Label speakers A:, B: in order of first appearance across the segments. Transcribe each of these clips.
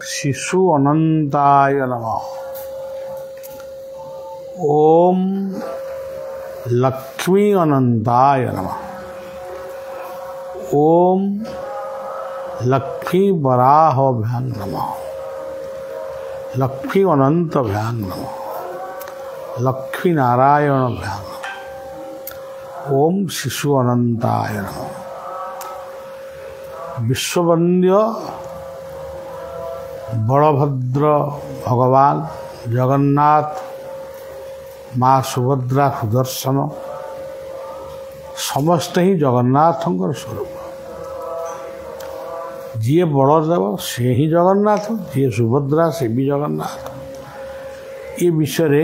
A: शिशु अनंताय नमः। ओम लक्ष्मी अनंताय नमः। ओम लक्ष्मी वराहभ्यां नमः। लक्ष्मी अनंतभ्यां नमः। लक्ष्मी नारायणभ्यां नमः। ओम शिशु अनंताय नमः। विश्ववंद्य बलभद्र भगवान जगन्नाथ माँ सुभद्रा सुदर्शन समस्ते ही जगन्नाथ स्वरूप। जी बलदेव से ही जगन्नाथ, जी सुभद्रा से भी जगन्नाथ। ये विषय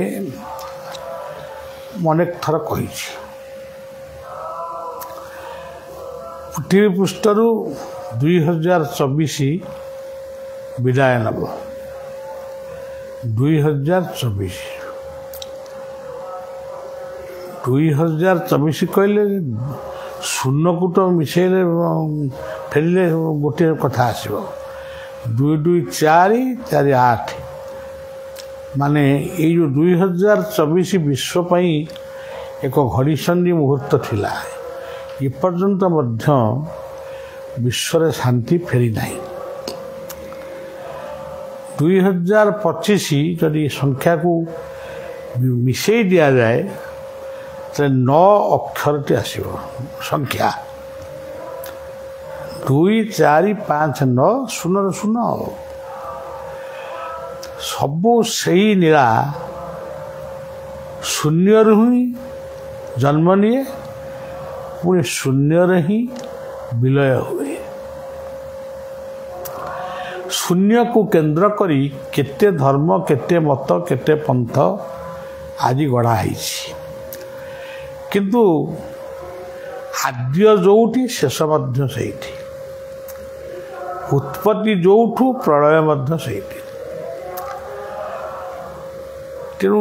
A: अनेक थर कही पृथ्वी पृष्ठरू 2024 विदाय नब। 2024 कहले शून्य तो मिसेले फेरले गोटे कथा आसो 2 2 4 4 8 माने ये जो 2024 विश्व एक घड़ीसंधि मुहूर्त थिला। एपर्यंत मध्य विश्व शांति फेरी नहीं। 2025 जदि संख्या को मिसई दि जाए तो 9 अक्षर आसो संख्या 2 4 5 9 0 0 सबू से नीला शून्य ही जन्म निए पुणी शून्य ही विलय हुए। शून्य को केंद्र करी केते धर्म केते मत केते पंथ आज गढ़ाई किंतु आद्य जोठी शेष मध्य सेठी, उत्पत्ति जोठू प्रलय मध्य सेठी। तेणु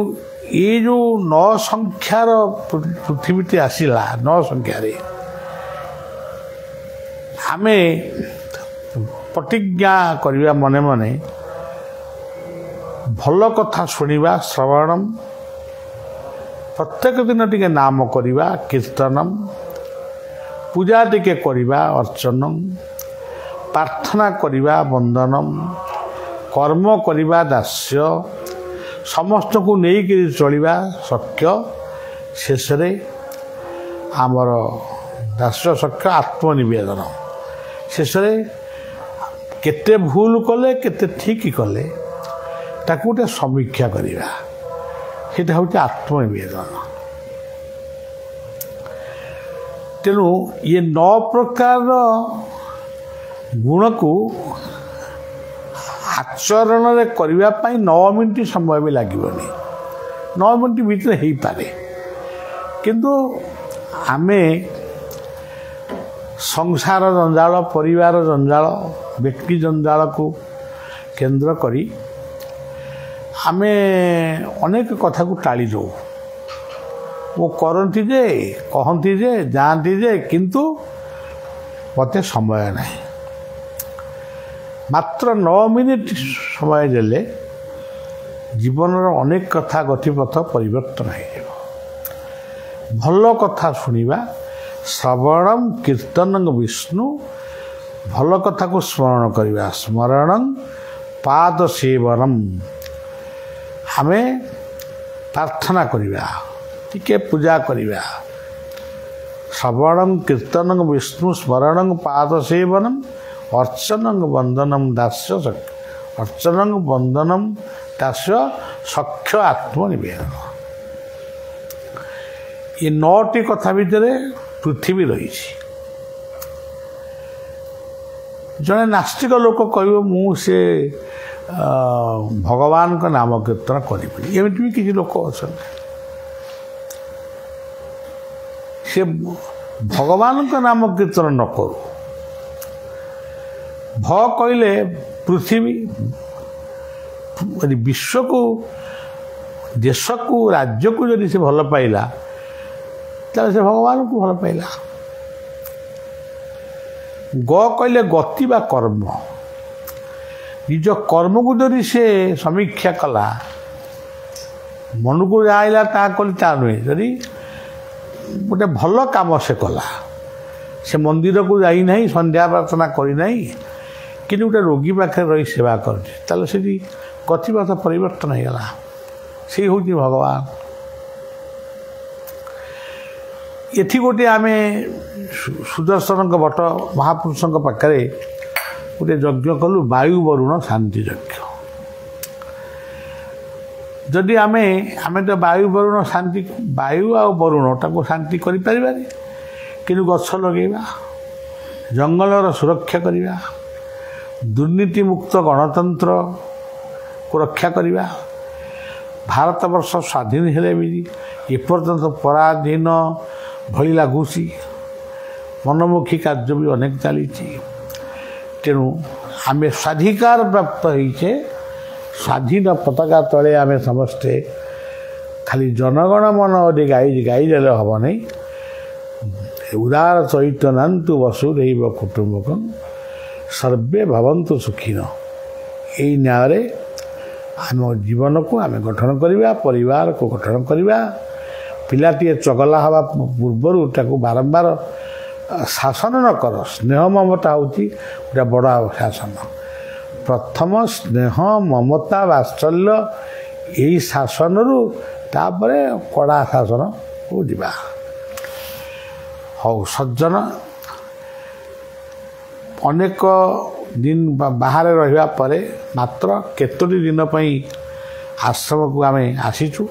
A: ये जो 9 संख्यार पृथ्वी आसला 9 संख्यार आमे प्रतिज्ञा करिवा मने मने भल कथा शुणिबा श्रवणम, प्रत्येक दिन टिके नाम करिबा कीर्तनम, पूजा टिके करिबा अर्चनम, प्रार्थना करिबा वंदनम, कर्म करिबा दास्य, समस्त को नहीं चलिबा सख्य, शेष आमर दास्य सख्य आत्मनिवेदन। शेष केते भूल कले केते ठीक कले ताकू गोटे समीक्षा करिबा, सेटा होचे आत्मनिवेदन। तेणु ये 9 प्रकार गुण को आचरण करने 9 मिनिट समय भी लगे। 9 मिनिट भीतर हो पारे किंतु आमे संसार जंजाल, परिवार जंजाल, व्यक्ति जंजाल को केंद्र करी आमे अनेक कथा को टाली दो। वो करती जे कहती जे जाती जे किंतु मते समय नहीं। मात्र 9 मिनिट समय देले जीवन अनेक कथा गतिपथ परिवर्तन हो। भल कथा शुणिबा श्रवणम कीर्तन विष्णु, भल कथा को स्मरण करवा स्मरणं पाद सेवनम, हमें प्रार्थना करवा टिके पूजा करवा। श्रवणं कीर्तन विष्णु स्मरणं पाद सेवनम अर्चनं वंदनम दास्य, अर्चनं वंदनम दास्य सख्य आत्मनिवेदन। ये 9टी कथा भितर पृथ्वी रही। जड़े नास्तिक लोक कह मुझे भगवान का नाम कीर्तन करी एमती भी किसी लोक अच्छा से भगवान का नाम कीर्तन न करू। भ कहले पृथ्वी विश्व को देश को राज्य को जब से भल पाइला ताले से भगवान को भल पाइला। ग कहले गति बा कर्म, ନିଜ କର୍ମକୁ ଯଦି ସେ ସମୀକ୍ଷା କଲା, ମନକୁ ଯାହା ଆଇଲା ତାହା କଲି ତା ନୁହେଁ, ଯଦି ଗୋଟେ ଭଲ କାମ ସେ କଲା, ସେ ମନ୍ଦିରକୁ ଯାଇନାହିଁ, ସନ୍ଧ୍ୟା ପ୍ରାର୍ଥନା କରିନାହିଁ, କିନ୍ତୁ ଗୋଟେ ରୋଗୀ ପାଖରେ ରହି ସେବା କରୁଛି, ତାହେଲେ ସେଠି ଗତିପଥ ପରିବର୍ତ୍ତନ ହେଇଗଲା। ସେ ହେଉଛି ଭଗବାନ। ଏଠି ଗୋଟିଏ ଆମେ ସୁଦର୍ଶନଙ୍କ ଭଟ୍ଟ ମହାପୁରୁଷଙ୍କ ପାଖରେ ଗୋଟେ ଯଜ୍ଞ କଲୁ, ବାୟୁ ବରୁଣ ଶାନ୍ତି ଯଜ୍ଞ। ଯଦି ଆମେ ତ ବାୟୁ ବରୁଣ ଶାନ୍ତି, ବାୟୁ ଆଉ ବରୁଣ ତାକୁ ଶାନ୍ତି କରିପାରିବାନି, କିନ୍ତୁ ଗଛ ଲଗାଇବା, ଜଙ୍ଗଲର ସୁରକ୍ଷା କରିବା, ଦୁର୍ନୀତିମୁକ୍ତ ଗଣତନ୍ତ୍ରକୁ ରକ୍ଷା କରିବା। ଭାରତବର୍ଷ ସ୍ୱାଧୀନ ହେଲେ ବି ଏପର୍ଯ୍ୟନ୍ତ ପରାଧୀନ ଭଳି ଲାଗୁଛି, ମନମୁଖୀ କାର୍ଯ୍ୟ ବି ଅନେକ ଚାଲିଛି। ତେଣୁ ଆମେ ସ୍ୱାଧିକାର ପ୍ରାପ୍ତ ହେଇଛେ, ସ୍ୱାଧୀନ ପତାକା ତଳେ ଆମେ ସମସ୍ତେ ଖାଲି ଜନଗଣ ମନ ଗାଇଦେଲେ ହେବ ନାହିଁ। ଉଦାର ଚୈତନ୍ୟାନ୍ତୁ ବସୁଧୈବ କୁଟୁମ୍ବକମ୍ ସର୍ବେ ଭବନ୍ତୁ ସୁଖୀନ। ଏଇ ନ୍ୟାୟରେ ଆମ ଜୀବନକୁ ଆମେ ଗଠନ କରିବା, ପରିବାରକୁ ଗଠନ କରିବା। ପିଲାଟିଏ ଚଗଲା ହେବା ପୂର୍ବରୁ ତାକୁ ବାରମ୍ବାର ଶାସନ ନ କର। ସ୍ନେହ ମମତା ହେଉଛି ଗୋଟେ ବଡ଼ ଶାସନ। ପ୍ରଥମ ସ୍ନେହ ମମତା ବାତ୍ସଲ୍ୟ, ଏଇ ଶାସନରୁ ତାପରେ କଡ଼ା ଶାସନକୁ ଯିବା। ହଉ ସଜ୍ଜନ, ଅନେକ ଦିନ ବାହାରେ ରହିବା ପରେ ମାତ୍ର କେତୋଟି ଦିନ ପାଇଁ ଆଶ୍ରମକୁ ଆମେ ଆସିଛୁ।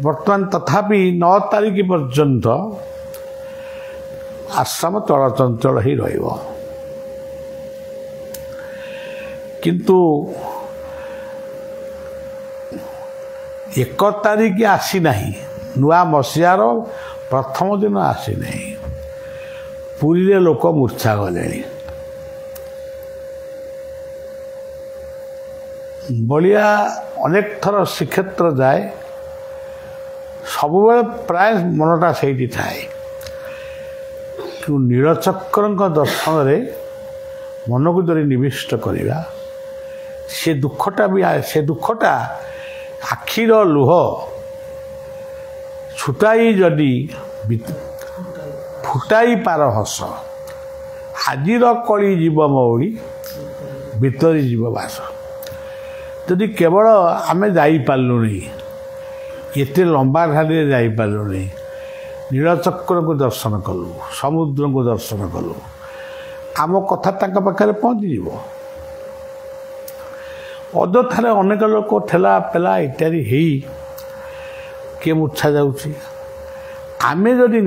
A: ବର୍ତ୍ତମାନ ତଥାପି 9 ତାରିଖ ପର୍ଯ୍ୟନ୍ତ ଆଶ୍ରମ ଚଳଚଞ୍ଚଳ ହିଁ ରହିବ। କିନ୍ତୁ 1 ତାରିଖ ଆସିନାହିଁ, ନୂଆ ମସିହାର ପ୍ରଥମ ଦିନ ଆସିନାହିଁ। ପୁରୀରେ ଲୋକ ମୂର୍ଚ୍ଛା ଗଲେଣି। ବଳିଆ ଅନେକ ଥର ଶ୍ରୀକ୍ଷେତ୍ର ଯାଏ, ସବୁବେଳେ ପ୍ରାୟ ମନଟା ସେଇଠି ଥାଏ। ନୀଳଚକ୍ରଙ୍କ ଦର୍ଶନରେ ମନକୁ ଯଦି ନିବିଷ୍ଟ କରିବା, ସେ ଦୁଃଖଟା ଆଖିର ଲୁହ ଛୁଟାଇ ଯଦି ଫୁଟାଇ ପାର ହସ, ଆଜିର କଳି ଯିବ ମଉଳି ଭିତରି ଯିବ ବାସ। ଯଦି କେବଳ ଆମେ ଯାଇପାରିଲୁନି, ଏତେ ଲମ୍ବା ଧାଡ଼ିରେ ଯାଇପାରିଲୁନି, ନୀଳଚକ୍ରକୁ ଦର୍ଶନ କଲୁ, ସମୁଦ୍ରକୁ ଦର୍ଶନ କଲୁ, ଆମ କଥା ତାଙ୍କ ପାଖରେ ପହଞ୍ଚିଯିବ। ଅଯଥାରେ ଅନେକ ଲୋକ ଠେଲା ପେଲା ଇତ୍ୟାଦି ହେଇ କିଏ ମୂର୍ଚ୍ଛା ଯାଉଛି। ଆମେ ଯଦି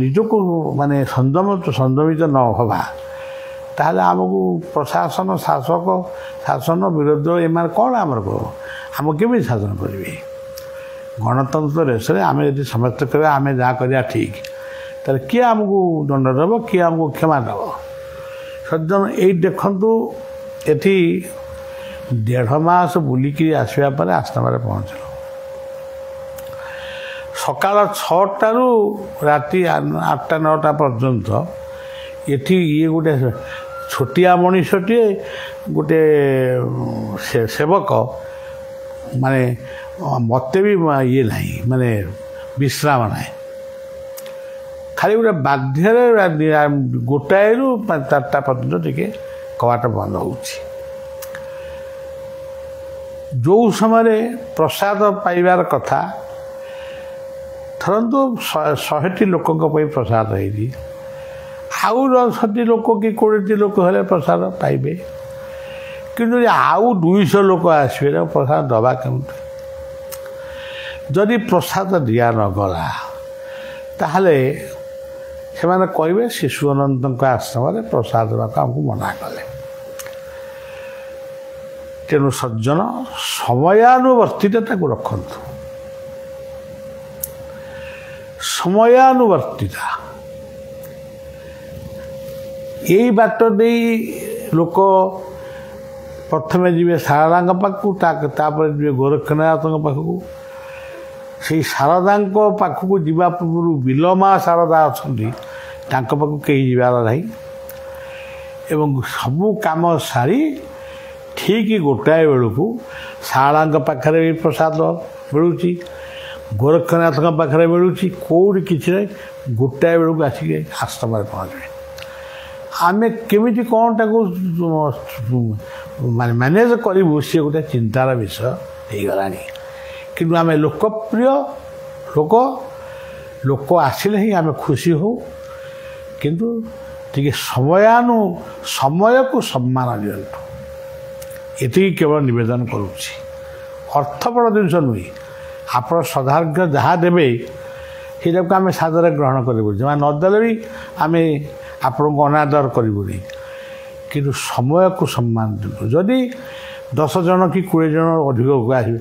A: ନିଜକୁ ମାନେ ସଂଯମିତ ନ ହେବା, ତାହେଲେ ଆମକୁ ପ୍ରଶାସନ ଶାସନ ବିରୋଧ ଏମାନେ କ'ଣ ଆମର ଆମକୁ କେମିତି ଶାସନ କରିବେ? ଗଣତନ୍ତ୍ର ଦେଶରେ ଆମେ ଯଦି ସମସ୍ତେ କହିବା ଆମେ ଯାହା କରିବା ଠିକ୍, ତାହେଲେ କିଏ ଆମକୁ ଦଣ୍ଡ ଦେବ, କିଏ ଆମକୁ କ୍ଷମା ଦେବ? ସଜ୍ଜନ, ଏଇ ଦେଖନ୍ତୁ, ଏଠି 1.5 ମାସ ବୁଲିକିରି ଆସିବା ପରେ ଆଶ୍ରମରେ ପହଞ୍ଚିଲୁ। ସକାଳ 6ଟାରୁ ରାତି 8ଟା 9ଟା ପର୍ଯ୍ୟନ୍ତ ଏଠି ଇଏ ଗୋଟେ ଛୋଟିଆ ମଣିଷଟିଏ, ଗୋଟେ ସେବକ, ମାନେ ମୋତେ ବି ଇଏ ନାହିଁ, ମାନେ ବିଶ୍ରାମ ନାହିଁ। ଖାଲି ଗୋଟେ ବାଧ୍ୟରେ 1ଟାରୁ 4ଟା ପର୍ଯ୍ୟନ୍ତ ଟିକେ କବାଟ ବନ୍ଦ ହେଉଛି। ଯେଉଁ ସମୟରେ ପ୍ରସାଦ ପାଇବାର କଥା, ଧରନ୍ତୁ 100ଟି ଲୋକଙ୍କ ପାଇଁ ପ୍ରସାଦ ହେଇଛି, ଆଉ 10ଟି ଲୋକ କି 20ଟି ଲୋକ ହେଲେ ପ୍ରସାଦ ପାଇବେ। କିନ୍ତୁ ଆଉ 200 ଲୋକ ଆସିବେ, ପ୍ରସାଦ ଦେବା କେମିତି? ଯଦି ପ୍ରସାଦ ଦିଆ ନଗଲା, ତାହେଲେ ସେମାନେ କହିବେ ଶିଶୁ ଅନନ୍ତଙ୍କ ଆଶ୍ରମରେ ପ୍ରସାଦ ଦେବାକୁ ଆମକୁ ମନା କଲେ। ତେଣୁ ସଜ୍ଜନ, ସମୟାନୁବର୍ତ୍ତିତାକୁ ରଖନ୍ତୁ। ସମୟାନୁବର୍ତ୍ତିତା, ଏଇ ବାଟ ଦେଇ ଲୋକ ପ୍ରଥମେ ଯିବେ ଶାରଦାଙ୍କ ପାଖକୁ, ତାପରେ ଯିବେ ଗୋରକ୍ଷନାଥଙ୍କ ପାଖକୁ। ସେଇ ଶାରଦାଙ୍କ ପାଖକୁ ଯିବା ପୂର୍ବରୁ ବିଲମା ଶାରଦା ଅଛନ୍ତି, ତାଙ୍କ ପାଖକୁ କେହି ଯିବାର ନାହିଁ। ଏବଂ ସବୁ କାମ ସାରି ଠିକ୍ ଗୋଟାଏ ବେଳକୁ ଶାରଳାଙ୍କ ପାଖରେ ବି ପ୍ରସାଦ ମିଳୁଛି, ଗୋରଖନାଥଙ୍କ ପାଖରେ ମିଳୁଛି, କେଉଁଠି କିଛି ନାହିଁ। ଗୋଟାଏ ବେଳକୁ ଆସିକି ଆଶ୍ରମରେ ପହଞ୍ଚିବେ। ଆମେ କେମିତି କ'ଣ ତାକୁ ମାନେ ମ୍ୟାନେଜ୍ କରିବୁ ସିଏ ଗୋଟେ ଚିନ୍ତାର ବିଷୟ ହେଇଗଲାଣି। କିନ୍ତୁ ଆମେ ଲୋକପ୍ରିୟ ଲୋକ ଆସିଲେ ହିଁ ଆମେ ଖୁସି ହଉ। କିନ୍ତୁ ଟିକେ ସମୟକୁ ସମ୍ମାନ ଦିଅନ୍ତୁ, ଏତିକି କେବଳ ନିବେଦନ କରୁଛି। ଅର୍ଥ ବଡ଼ ଜିନିଷ ନୁହେଁ। ଆପଣ ସଦାର୍ଘ୍ୟ ଯାହା ଦେବେ ସେଇଟାକୁ ଆମେ ସାଦରେ ଗ୍ରହଣ କରିବୁ। ଜମା ନଦେଲେ ବି ଆମେ ଆପଣଙ୍କୁ ଅନାଦର କରିବୁନି। କିନ୍ତୁ ସମୟକୁ ସମ୍ମାନ ଦିଅନ୍ତୁ। ଯଦି 10 ଜଣ କି 20 ଜଣ ଅଧିକ ଆସିବେ,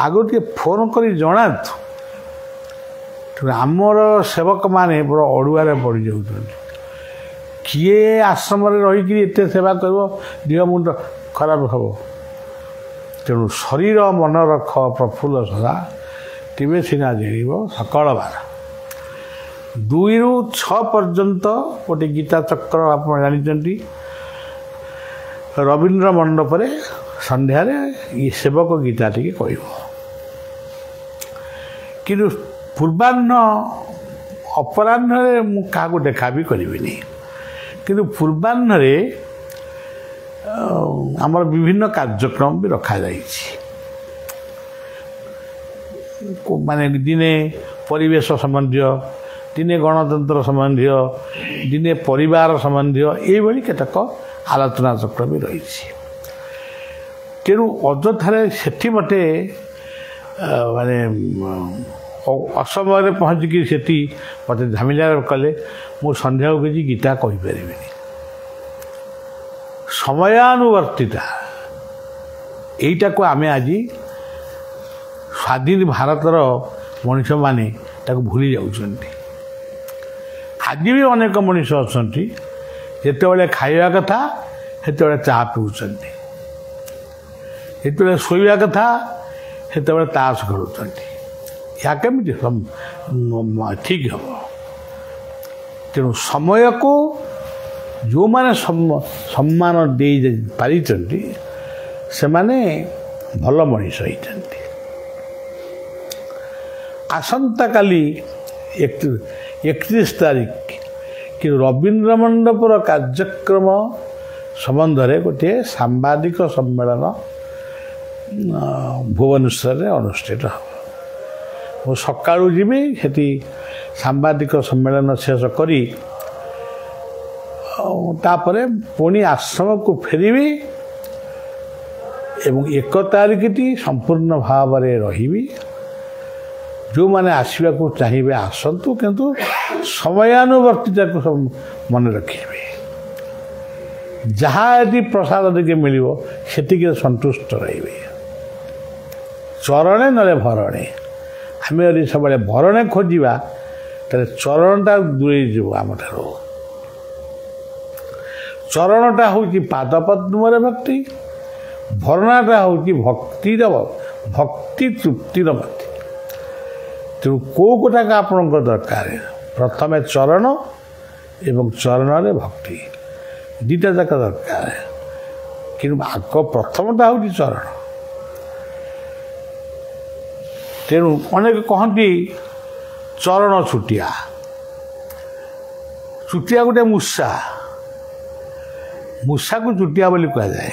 A: ଆଗରୁ ଟିକେ ଫୋନ୍ କରି ଜଣାନ୍ତୁ। ଆମର ସେବକମାନେ ବଡ଼ ଅଡ଼ୁଆରେ ପଡ଼ିଯାଉଛନ୍ତି। କିଏ ଆଶ୍ରମରେ ରହିକି ଏତେ ସେବା କରିବ, ଦେହ ମୁଣ୍ଡ ଖରାପ ହେବ। ତେଣୁ ଶରୀର ମନ ରଖ ପ୍ରଫୁଲ୍ଲ ସଦା, ତେବେ ସିନା ଜାଣିବ ସକଳ ବାର। 2 ରୁ 6 ପର୍ଯ୍ୟନ୍ତ ଗୋଟେ ଗୀତା ଚକ୍ର ଆପଣ ଜାଣିଛନ୍ତି। ରବୀନ୍ଦ୍ର ମଣ୍ଡପରେ ସନ୍ଧ୍ୟାରେ ସେବକ ଗୀତା ଟିକେ କହିବ। କିନ୍ତୁ ଅପରାହ୍ନରେ ମୁଁ କାହାକୁ ଦେଖା ବି କରିବିନି। କିନ୍ତୁ ପୂର୍ବାହ୍ନରେ ଆମର ବିଭିନ୍ନ କାର୍ଯ୍ୟକ୍ରମ ବି ରଖାଯାଇଛି। ମାନେ ଦିନେ ପରିବେଶ ସମ୍ବନ୍ଧୀୟ, ଦିନେ ଗଣତନ୍ତ୍ର ସମ୍ବନ୍ଧୀୟ, ଦିନେ ପରିବାର ସମ୍ବନ୍ଧୀୟ, ଏଇଭଳି କେତେକ ଆଲୋଚନା ଚକ୍ର ବି ରହିଛି। ତେଣୁ ଅଯଥାରେ ସେଠି ମୋତେ ମାନେ ଅସମୟରେ ପହଞ୍ଚିକି ସେଠି ମୋତେ ଝାମିଲା କଲେ ମୁଁ ସନ୍ଧ୍ୟାକୁ କିଛି ଗୀତା କହିପାରିବିନି। ସମୟାନୁବର୍ତ୍ତିତା ଏଇଟାକୁ ଆମେ ଆଜି ସ୍ୱାଧୀନ ଭାରତର ମଣିଷମାନେ ତାକୁ ଭୁଲି ଯାଉଛନ୍ତି। ଆଜି ବି ଅନେକ ମଣିଷ ଅଛନ୍ତି ଯେତେବେଳେ ଖାଇବା କଥା ସେତେବେଳେ ଚାହା ପିଉଛନ୍ତି, ଯେତେବେଳେ ଶୋଇବା କଥା ସେତେବେଳେ ତାସ ଖେଳୁଛନ୍ତି। ଏହା କେମିତି ଠିକ୍ ହେବ? ତେଣୁ ସମୟକୁ ଯେଉଁମାନେ ସମ୍ମାନ ଦେଇ ପାରିଛନ୍ତି ସେମାନେ ଭଲ ମଣିଷ ହେଇଛନ୍ତି। ଆସନ୍ତାକାଲି 31 ତାରିଖ କିନ୍ତୁ ରବୀନ୍ଦ୍ର ମଣ୍ଡପର କାର୍ଯ୍ୟକ୍ରମ ସମ୍ବନ୍ଧରେ ଗୋଟିଏ ସାମ୍ବାଦିକ ସମ୍ମେଳନ ଭୁବନେଶ୍ୱରରେ ଅନୁଷ୍ଠିତ ହେବ। ମୁଁ ସକାଳୁ ଯିବି, ସେଠି ସାମ୍ବାଦିକ ସମ୍ମେଳନ ଶେଷ କରି ତାପରେ ପୁଣି ଆଶ୍ରମକୁ ଫେରିବି ଏବଂ 1 ତାରିଖଟି ସମ୍ପୂର୍ଣ୍ଣ ଭାବରେ ରହିବି। ଯେଉଁମାନେ ଆସିବାକୁ ଚାହିଁବେ ଆସନ୍ତୁ, କିନ୍ତୁ ସମୟାନୁବର୍ତ୍ତିତାକୁ ମନେ ରଖିବେ। ଯାହା ଯଦି ପ୍ରସାଦ ଟିକେ ମିଳିବ ସେତିକିରେ ସନ୍ତୁଷ୍ଟ ରହିବେ। ଚରଣେ ନହେଲେ ଭରଣେ। ଆମେ ଯଦି ସବୁବେଳେ ଭରଣେ ଖୋଜିବା ତାହେଲେ ଚରଣଟା ଦୂରେଇ ଯିବ ଆମଠାରୁ। ଚରଣଟା ହେଉଛି ପାଦପଦ୍ମରେ ଭକ୍ତି, ଭରଣାଟା ହେଉଛି ଭକ୍ତି ତୃପ୍ତିର ଭକ୍ତି। ତେଣୁ କେଉଁ ଗୋଟାକ ଆପଣଙ୍କ ଦରକାର? ପ୍ରଥମେ ଚରଣ ଏବଂ ଚରଣରେ ଭକ୍ତି, ଦୁଇଟା ଯାକ ଦରକାର। କିନ୍ତୁ ପ୍ରଥମଟା ହେଉଛି ଚରଣ। ତେଣୁ ଅନେକ କହନ୍ତି ଚରଣ ଛୁଟିଆ ଗୋଟେ ମୂଷାକୁ ଚୁଟିଆ ବୋଲି କୁହାଯାଏ।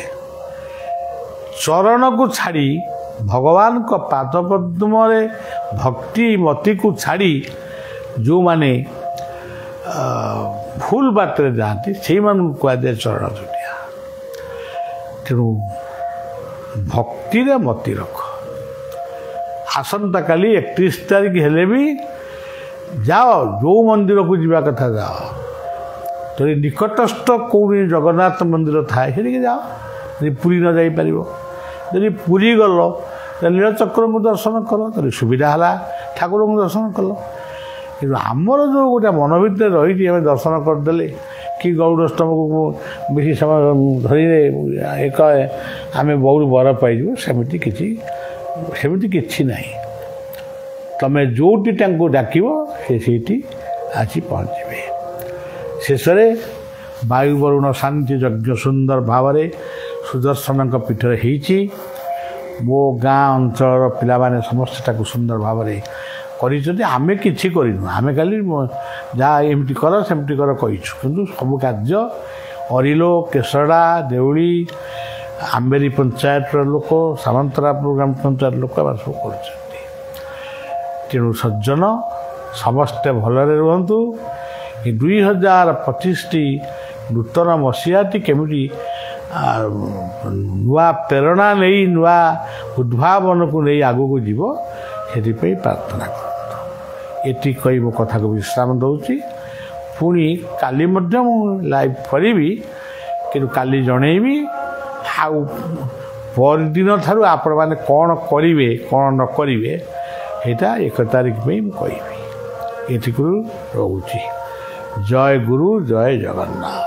A: ଚରଣକୁ ଛାଡ଼ି ଭଗବାନଙ୍କ ପାଦପଦ୍ମରେ ଭକ୍ତି ମତିକୁ ଛାଡ଼ି ଯେଉଁମାନେ ଭୁଲ ବାଟରେ ଯାଆନ୍ତି ସେଇମାନଙ୍କୁ କୁହାଯାଏ ଚରଣ ଚୁଟିଆ। ତେଣୁ ଭକ୍ତିରେ ମତି ରଖ। ଆସନ୍ତାକାଲି 31 ତାରିଖ ହେଲେ ବି ଯାଅ, ଯେଉଁ ମନ୍ଦିରକୁ ଯିବା କଥା ଯାଅ। ଯଦି ନିକଟସ୍ଥ କେଉଁଠି ଜଗନ୍ନାଥ ମନ୍ଦିର ଥାଏ ସେଠିକି ଯାଅ। ଯଦି ପୁରୀ ନ ଯାଇପାରିବ, ଯଦି ପୁରୀ ଗଲ ନୀଳଚକ୍ରଙ୍କୁ ଦର୍ଶନ କର, ଯଦି ସୁବିଧା ହେଲା ଠାକୁରଙ୍କୁ ଦର୍ଶନ କଲ। କିନ୍ତୁ ଆମର ଯେଉଁ ଗୋଟେ ମନ ଭିତରେ ରହିଛି ଆମେ ଦର୍ଶନ କରିଦେଲେ କି ଗୌଡ଼ସ୍ତମ୍ଭକୁ ବେଶୀ ସମୟ ଧରିଲେ ଆମେ ବହୁତ ବର ପାଇଯିବୁ, ସେମିତି କିଛି ନାହିଁ। ତୁମେ ଯେଉଁଠି ତାଙ୍କୁ ଡାକିବ ସେ ସେଇଠି ଆସି ପହଞ୍ଚିବେ। ଶେଷରେ ବାୟୁ ବରୁଣ ଶାନ୍ତି ଯଜ୍ଞ ସୁନ୍ଦର ଭାବରେ ସୁଦର୍ଶନଙ୍କ ପୀଠରେ ହେଇଛି। ମୋ ଗାଁ ଅଞ୍ଚଳର ପିଲାମାନେ ସମସ୍ତେ ତାକୁ ସୁନ୍ଦର ଭାବରେ କରିଛନ୍ତି। ଆମେ କିଛି କରିନୁ, ଆମେ ଖାଲି ଯାହା ଏମିତି କର ସେମିତି କର କହିଛୁ, କିନ୍ତୁ ସବୁ କାର୍ଯ୍ୟ ଅରିଲୋ, କେଶଡ଼ା, ଦେଉଳି, ଆମ୍ବେରୀ ପଞ୍ଚାୟତର ଲୋକ, ସାମନ୍ତରାପୁର ଗ୍ରାମ ପଞ୍ଚାୟତ ଲୋକ ଏମାନେ ସବୁ କରୁଛନ୍ତି। ତେଣୁ ସଜ୍ଜନ ସମସ୍ତେ ଭଲରେ ରୁହନ୍ତୁ। ଏ 2025ଟି ନୂତନ ମସିହାଟି କେମିତି ନୂଆ ପ୍ରେରଣା ନେଇ ନୂଆ ଉଦ୍ଭାବନକୁ ନେଇ ଆଗକୁ ଯିବ ସେଥିପାଇଁ ପ୍ରାର୍ଥନା କରନ୍ତୁ। ଏଠି କହି ମୋ କଥାକୁ ବିଶ୍ରାମ ଦେଉଛି। ପୁଣି କାଲି ମଧ୍ୟ ମୁଁ ଲାଇଭ୍ କରିବି, କିନ୍ତୁ କାଲି ଜଣେଇବି। ଆଉ ପରଦିନ ଠାରୁ ଆପଣମାନେ କ'ଣ କରିବେ କ'ଣ ନ କରିବେ ସେଇଟା 1 ତାରିଖ ପାଇଁ ମୁଁ କହିବି। ଏଠିକୁ ରହୁଛି। ଜୟ ଗୁରୁ, ଜୟ ଜଗନ୍ନାଥ।